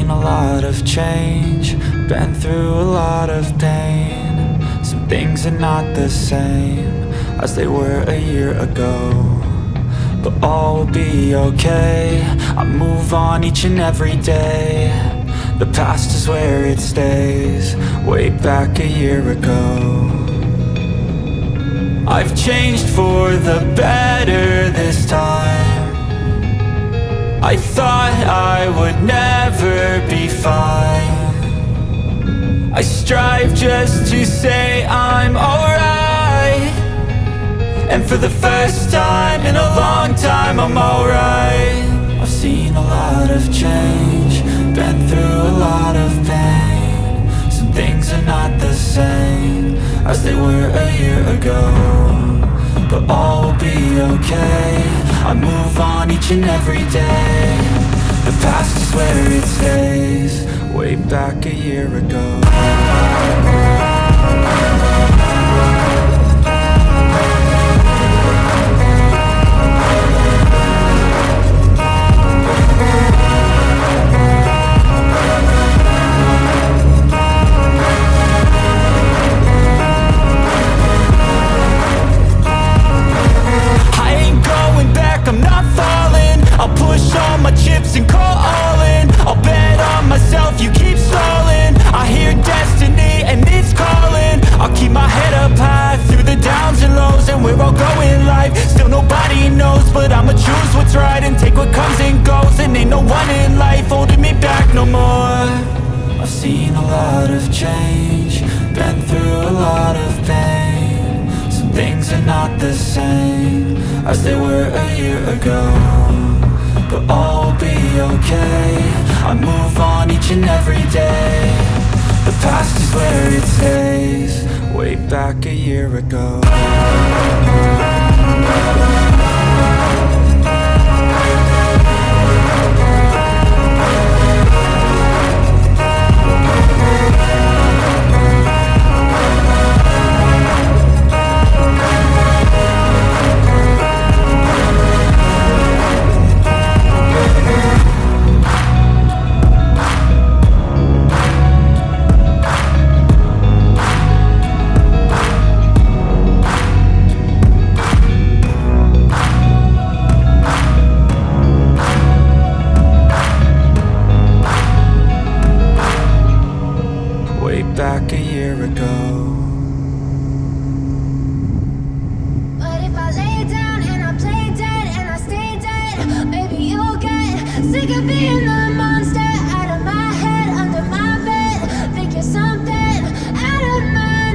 seen a lot of change, been through a lot of pain. Some things are not the same as they were a year ago, but all will be okay. I move on each and every day. The past is where it stays, way back a year ago. I've changed for the better this time. I thought I would never be fine. I strive just to say I'm alright, and for the first time in a long time I'm alright. I've seen a lot of change, been through a lot of pain. Some things are not the same as they were a year ago, but all will be okay. I move on each and every day. The past is where it stays, way back a year ago. I'm not falling. I'll push all my chips and call all in. I'll bet on myself, you keep stalling. I hear destiny and it's calling. I'll keep my head up high through the downs and lows, and we're all going live. Still nobody knows, but I'ma choose what's right and take what comes and goes. And ain't no one in life holding me back no more. I've seen a lot of change, been through a lot of pain. Some things are not the same as they were a year ago, but all will be okay. I move on each and every day. The past is where it stays, way back a year ago. Back a year ago. But if I lay down and I play dead and I stay dead, maybe you'll get sick of being the monster out of my head, under my bed. Think you're something out of my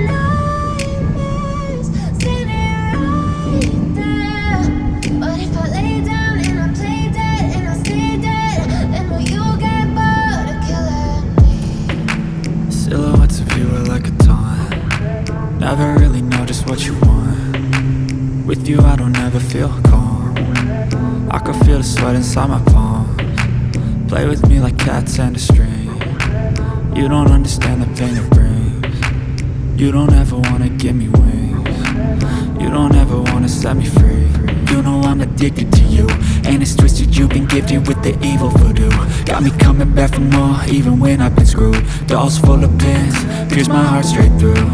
nightmares, standing right there. But if I lay down and I play dead and I stay dead, then will you get bored of killing me? Silhouettes of you are like a taunt. Never really know just what you want. With you I don't ever feel calm. I can feel the sweat inside my palms. Play with me like cats and a string. You don't understand the pain it brings. You don't ever wanna give me wings. You don't ever wanna set me free. You know I'm addicted to you, and it's twisted, you've been gifted with the evil voodoo. Got me coming back for more, even when I've been screwed. Dolls full of pins, pierce my heart straight through.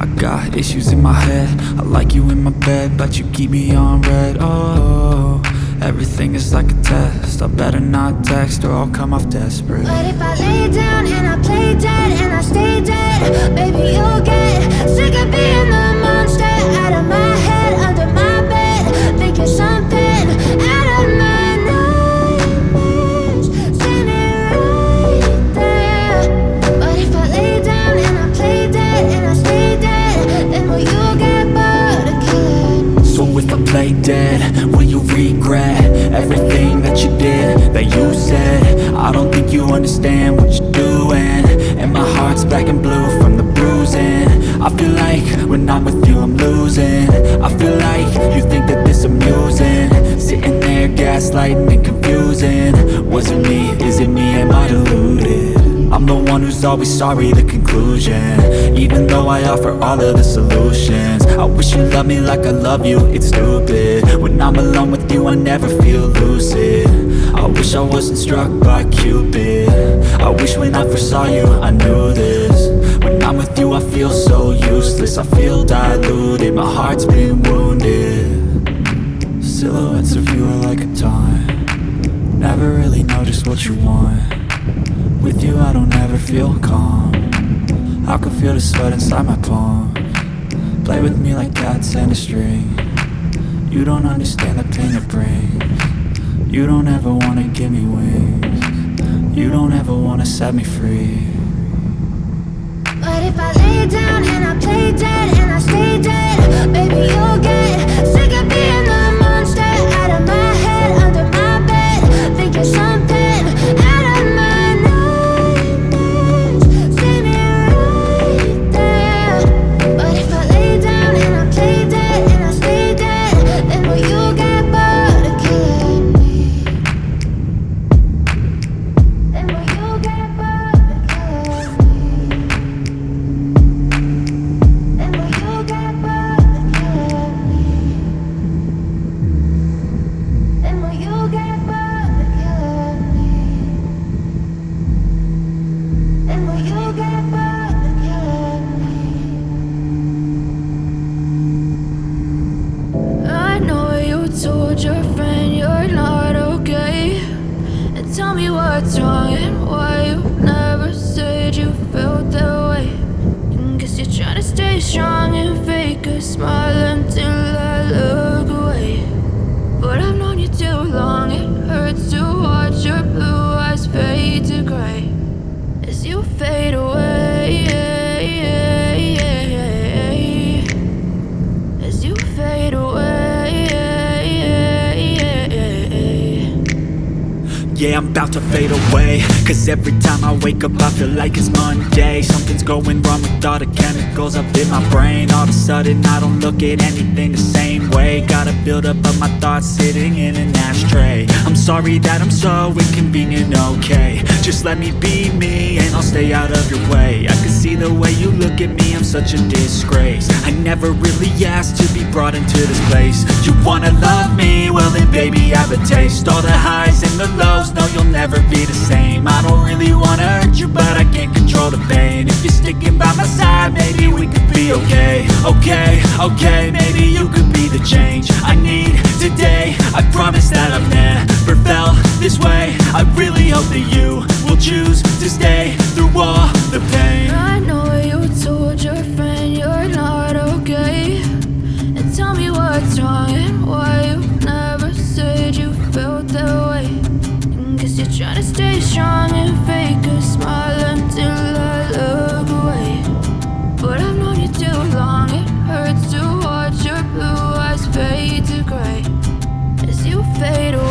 I got issues in my head, I like you in my bed, but you keep me on red. Oh, everything is like a test, I better not text or I'll come off desperate. But if I lay down and I play dead and I stay dead, baby you'll get sick of being the monster out of my head, under my bed. Think you're something out of my nightmares, standing right there. But if I lay down and I play dead and I stay dead, then will you get bored of killing me? So if I play dead, will you regret everything that you did, that you said? I don't think you understand what you're doing, and my heart's black and blue from the bruising. I feel like when I'm with you I'm losing. I feel like you think that this amusing, sitting there gaslighting and confusing. Was it me? Is it me? Am I deluded? I'm the one who's always sorry, the conclusion. Even though I offer all of the solutions, I wish you loved me like I love you, it's stupid. When I'm alone with you I never feel lucid. I I wish I wasn't struck by Cupid. I wish when I first saw you I knew this. When I'm with you I feel so useless. I feel diluted, my heart's been wounded. Silhouettes of you are like a taunt. Never really know just what you want. With you I don't ever feel calm. I can feel the sweat inside my palm. Play with me like cats and a string. You don't understand the pain it brings. You don't ever wanna give me wings. You don't ever wanna set me free. But if I lay down and I play dead and I stay dead, baby you'll get sick of being the monster out of my head, under my bed. Think you're something out of my nightmares. See me right there. But if I lay down and I play dead and I stay dead, then will you get bored of killing me? Then will you get bored of killing me? Then will you get bored of killing me? Then will you get bored of killing me? Then will you get bored of killing me? I know you told your friend you're not okay, and tell me what's wrong and why you never said you felt that way. And guess you're trying to stay strong and fake a smile until I look away. But I've known you too long, it hurts to watch your blue eyes fade to gray as you fade away. As you fade away. Yeah, I'm about to fade away. Cause every time I wake up I feel like it's Monday. Something's going wrong with all the chemicals up in my brain. All of a sudden I don't look at anything the same way. Gotta build up of my thoughts sitting in an ashtray. I'm sorry that I'm so inconvenient, okay. Just let me be me and I'll stay out of your way. I can see the way you look at me, I'm such a disgrace. I never really asked to be brought into this place. You wanna love me? Well then baby have a taste. All the highs and the lows, no you'll never be the same. I don't really wanna hurt you but I can't control the pain. If you're sticking by my side maybe we could be okay. Okay, maybe you could be the change I need today. I promise that I've never felt this way. I really hope that you will choose to stay through all the pain. I know you told your friend you're not okay, and tell me what's wrong and why you never said you felt that way. And guess you're trying to stay strong and fake a smile until I look away. But I've known you too long, it hurts to watch your blue eyes fade to gray as you fade away.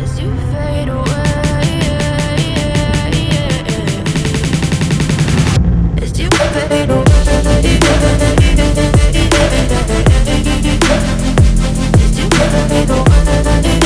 As you fade away. As you fade away. As you fade away.